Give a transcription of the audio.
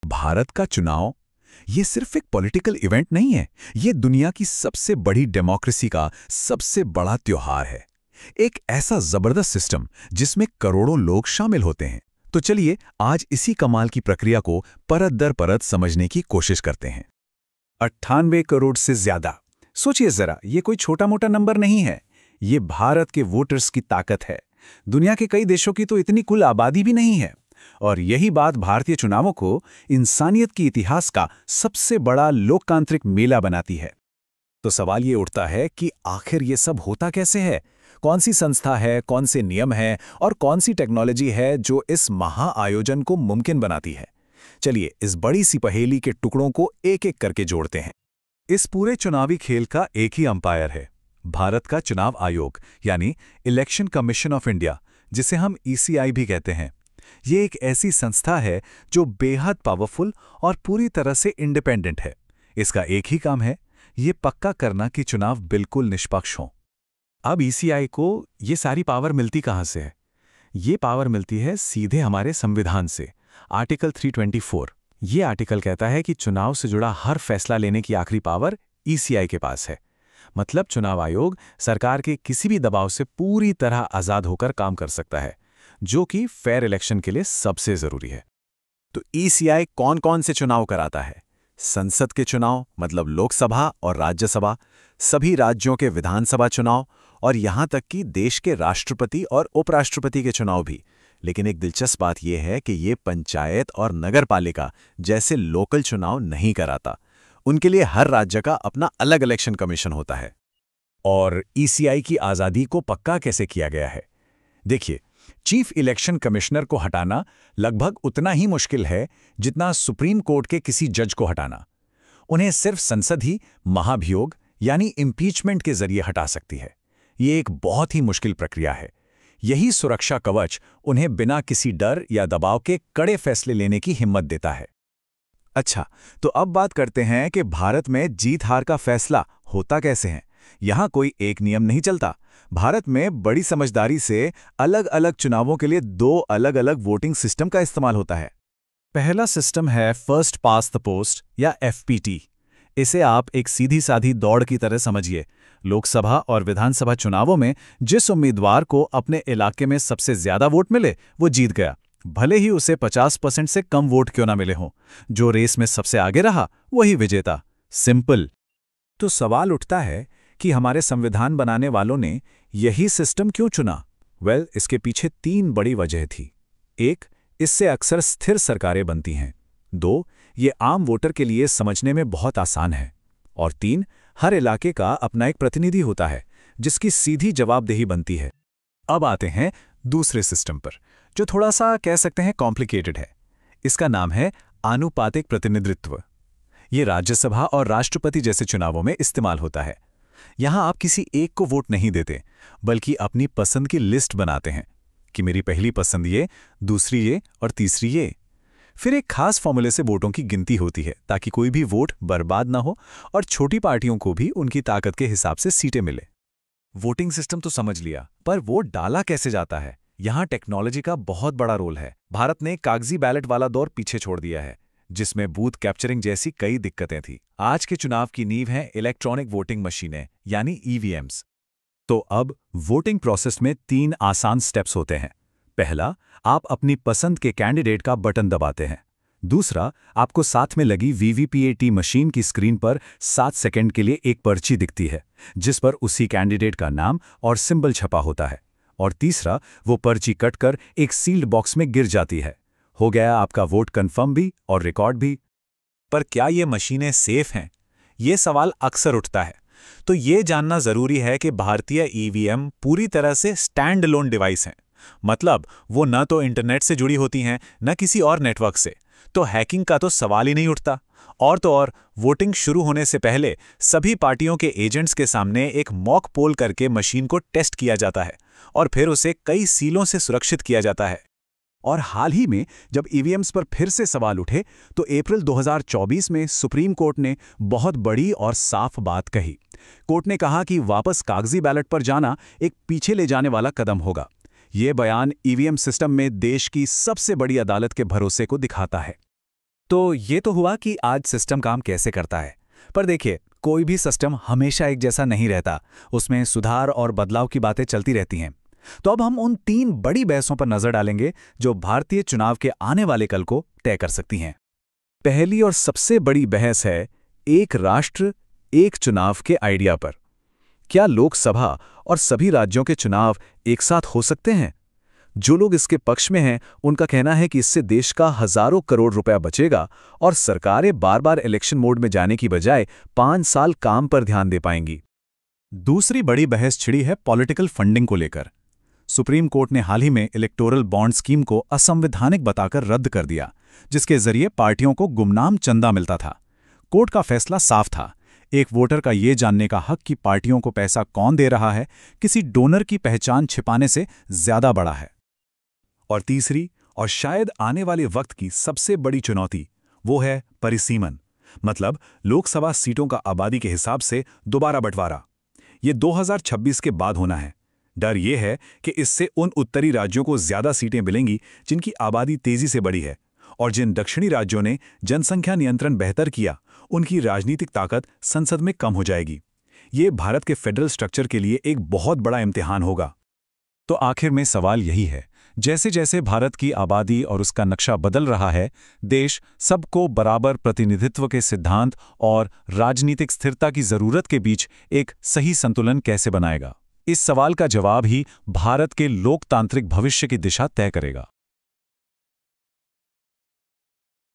भारत का चुनाव ये सिर्फ एक पॉलिटिकल इवेंट नहीं है, ये दुनिया की सबसे बड़ी डेमोक्रेसी का सबसे बड़ा त्योहार है। एक ऐसा जबरदस्त सिस्टम जिसमें करोड़ों लोग शामिल होते हैं। तो चलिए आज इसी कमाल की प्रक्रिया को परत दर परत समझने की कोशिश करते हैं। 98 करोड़ से ज्यादा। सोचिए जरा, ये कोई छोटा मोटा नंबर नहीं है। ये भारत के वोटर्स की ताकत है। दुनिया के कई देशों की तो इतनी कुल आबादी भी नहीं है। और यही बात भारतीय चुनावों को इंसानियत के इतिहास का सबसे बड़ा लोकतांत्रिक मेला बनाती है। तो सवाल ये उठता है कि आखिर ये सब होता कैसे है? कौन सी संस्था है, कौन से नियम हैं और कौन सी टेक्नोलॉजी है जो इस महाआयोजन को मुमकिन बनाती है? चलिए इस बड़ी सी पहेली के टुकड़ों को एक एक करके जोड़ते हैं। इस पूरे चुनावी खेल का एक ही अंपायर है, भारत का चुनाव आयोग यानी इलेक्शन कमीशन ऑफ इंडिया, जिसे हम ईसीआई भी कहते हैं। ये एक ऐसी संस्था है जो बेहद पावरफुल और पूरी तरह से इंडिपेंडेंट है। इसका एक ही काम है, ये पक्का करना कि चुनाव बिल्कुल निष्पक्ष हों। अब ईसीआई को ये सारी पावर मिलती कहाँ से है? ये पावर मिलती है सीधे हमारे संविधान से। आर्टिकल 324। ये आर्टिकल कहता है कि चुनाव से जुड़ा हर फैसला लेने की आखिरी पावर ईसीआई के पास है। मतलब चुनाव आयोग सरकार के किसी भी दबाव से पूरी तरह आज़ाद होकर काम कर सकता है, जो कि फेयर इलेक्शन के लिए सबसे जरूरी है। तो ईसीआई कौन कौन से चुनाव कराता है? संसद के चुनाव मतलब लोकसभा और राज्यसभा, सभी राज्यों के विधानसभा चुनाव और यहां तक कि देश के राष्ट्रपति और उपराष्ट्रपति के चुनाव भी। लेकिन एक दिलचस्प बात यह है कि ये पंचायत और नगरपालिका जैसे लोकल चुनाव नहीं कराता। उनके लिए हर राज्य का अपना अलग इलेक्शन कमीशन होता है। और ईसीआई की आज़ादी को पक्का कैसे किया गया है? देखिए, चीफ इलेक्शन कमिश्नर को हटाना लगभग उतना ही मुश्किल है जितना सुप्रीम कोर्ट के किसी जज को हटाना। उन्हें सिर्फ संसद ही महाभियोग यानी इम्पीचमेंट के जरिए हटा सकती है। ये एक बहुत ही मुश्किल प्रक्रिया है। यही सुरक्षा कवच उन्हें बिना किसी डर या दबाव के कड़े फैसले लेने की हिम्मत देता है। अच्छा, तो अब बात करते हैं कि भारत में जीत हार का फैसला होता कैसे है। यहाँ कोई एक नियम नहीं चलता। भारत में बड़ी समझदारी से अलग अलग चुनावों के लिए दो अलग अलग वोटिंग सिस्टम का इस्तेमाल होता है। पहला सिस्टम है फर्स्ट पास द पोस्ट या एफपीटी। इसे आप एक सीधी साधी दौड़ की तरह समझिए। लोकसभा और विधानसभा चुनावों में जिस उम्मीदवार को अपने इलाके में सबसे ज्यादा वोट मिले वो जीत गया, भले ही उसे 50% से कम वोट क्यों ना मिले हों। जो रेस में सबसे आगे रहा वही विजेता। सिंपल। तो सवाल उठता है कि हमारे संविधान बनाने वालों ने यही सिस्टम क्यों चुना? इसके पीछे 3 बड़ी वजह थी। 1, इससे अक्सर स्थिर सरकारें बनती हैं। 2, ये आम वोटर के लिए समझने में बहुत आसान है। और 3, हर इलाके का अपना एक प्रतिनिधि होता है जिसकी सीधी जवाबदेही बनती है। अब आते हैं दूसरे सिस्टम पर, जो थोड़ा सा कह सकते हैं कॉम्प्लिकेटेड है। इसका नाम है आनुपातिक प्रतिनिधित्व। ये राज्यसभा और राष्ट्रपति जैसे चुनावों में इस्तेमाल होता है। यहां आप किसी एक को वोट नहीं देते, बल्कि अपनी पसंद की लिस्ट बनाते हैं कि मेरी पहली पसंद ये, दूसरी ये और तीसरी ये। फिर एक खास फॉर्मूले से वोटों की गिनती होती है ताकि कोई भी वोट बर्बाद ना हो और छोटी पार्टियों को भी उनकी ताकत के हिसाब से सीटें मिले। वोटिंग सिस्टम तो समझ लिया, पर वोट डाला कैसे जाता है? यहां टेक्नोलॉजी का बहुत बड़ा रोल है। भारत ने कागजी बैलेट वाला दौर पीछे छोड़ दिया है, जिसमें बूथ कैप्चरिंग जैसी कई दिक्कतें थी। आज के चुनाव की नींव है इलेक्ट्रॉनिक वोटिंग मशीनें यानी ईवीएम्स। तो अब वोटिंग प्रोसेस में 3 आसान स्टेप्स होते हैं। पहला, आप अपनी पसंद के कैंडिडेट का बटन दबाते हैं। दूसरा, आपको साथ में लगी वीवीपीएटी मशीन की स्क्रीन पर 7 सेकंड के लिए एक पर्ची दिखती है, जिस पर उसी कैंडिडेट का नाम और सिंबल छपा होता है। और तीसरा, वो पर्ची कटकर एक सील्ड बॉक्स में गिर जाती है। हो गया आपका वोट कंफर्म भी और रिकॉर्ड भी। पर क्या ये मशीनें सेफ हैं? ये सवाल अक्सर उठता है। तो ये जानना जरूरी है कि भारतीय ईवीएम पूरी तरह से स्टैंड अलोन डिवाइस हैं। मतलब वो न तो इंटरनेट से जुड़ी होती हैं, न किसी और नेटवर्क से। तो हैकिंग का तो सवाल ही नहीं उठता। और तो और, वोटिंग शुरू होने से पहले सभी पार्टियों के एजेंट्स के सामने एक मॉक पोल करके मशीन को टेस्ट किया जाता है और फिर उसे कई सीलों से सुरक्षित किया जाता है। और हाल ही में जब ईवीएम्स पर फिर से सवाल उठे तो अप्रैल 2024 में सुप्रीम कोर्ट ने बहुत बड़ी और साफ बात कही। कोर्ट ने कहा कि वापस कागजी बैलेट पर जाना एक पीछे ले जाने वाला कदम होगा। ये बयान ईवीएम सिस्टम में देश की सबसे बड़ी अदालत के भरोसे को दिखाता है। तो ये तो हुआ कि आज सिस्टम काम कैसे करता है। पर देखिए, कोई भी सिस्टम हमेशा एक जैसा नहीं रहता, उसमें सुधार और बदलाव की बातें चलती रहती हैं। तो अब हम उन 3 बड़ी बहसों पर नजर डालेंगे जो भारतीय चुनाव के आने वाले कल को तय कर सकती हैं। पहली और सबसे बड़ी बहस है एक राष्ट्र एक चुनाव के आइडिया पर। क्या लोकसभा और सभी राज्यों के चुनाव एक साथ हो सकते हैं? जो लोग इसके पक्ष में हैं, उनका कहना है कि इससे देश का हजारों करोड़ रुपया बचेगा और सरकारें बार बार इलेक्शन मोड में जाने की बजाय 5 साल काम पर ध्यान दे पाएंगी। दूसरी बड़ी बहस छिड़ी है पॉलिटिकल फंडिंग को लेकर। सुप्रीम कोर्ट ने हाल ही में इलेक्टोरल बॉन्ड स्कीम को असंवैधानिक बताकर रद्द कर दिया, जिसके जरिए पार्टियों को गुमनाम चंदा मिलता था। कोर्ट का फैसला साफ था, एक वोटर का ये जानने का हक कि पार्टियों को पैसा कौन दे रहा है, किसी डोनर की पहचान छिपाने से ज्यादा बड़ा है। और तीसरी और शायद आने वाले वक्त की सबसे बड़ी चुनौती, वो है परिसीमन, मतलब लोकसभा सीटों का आबादी के हिसाब से दोबारा बंटवारा। ये 2026 के बाद होना है। डर ये है कि इससे उन उत्तरी राज्यों को ज्यादा सीटें मिलेंगी जिनकी आबादी तेजी से बढ़ी है, और जिन दक्षिणी राज्यों ने जनसंख्या नियंत्रण बेहतर किया, उनकी राजनीतिक ताकत संसद में कम हो जाएगी। ये भारत के फेडरल स्ट्रक्चर के लिए एक बहुत बड़ा इम्तिहान होगा। तो आखिर में सवाल यही है, जैसे जैसे भारत की आबादी और उसका नक्शा बदल रहा है, देश सबको बराबर प्रतिनिधित्व के सिद्धांत और राजनीतिक स्थिरता की जरूरत के बीच एक सही संतुलन कैसे बनाएगा? इस सवाल का जवाब ही भारत के लोकतांत्रिक भविष्य की दिशा तय करेगा।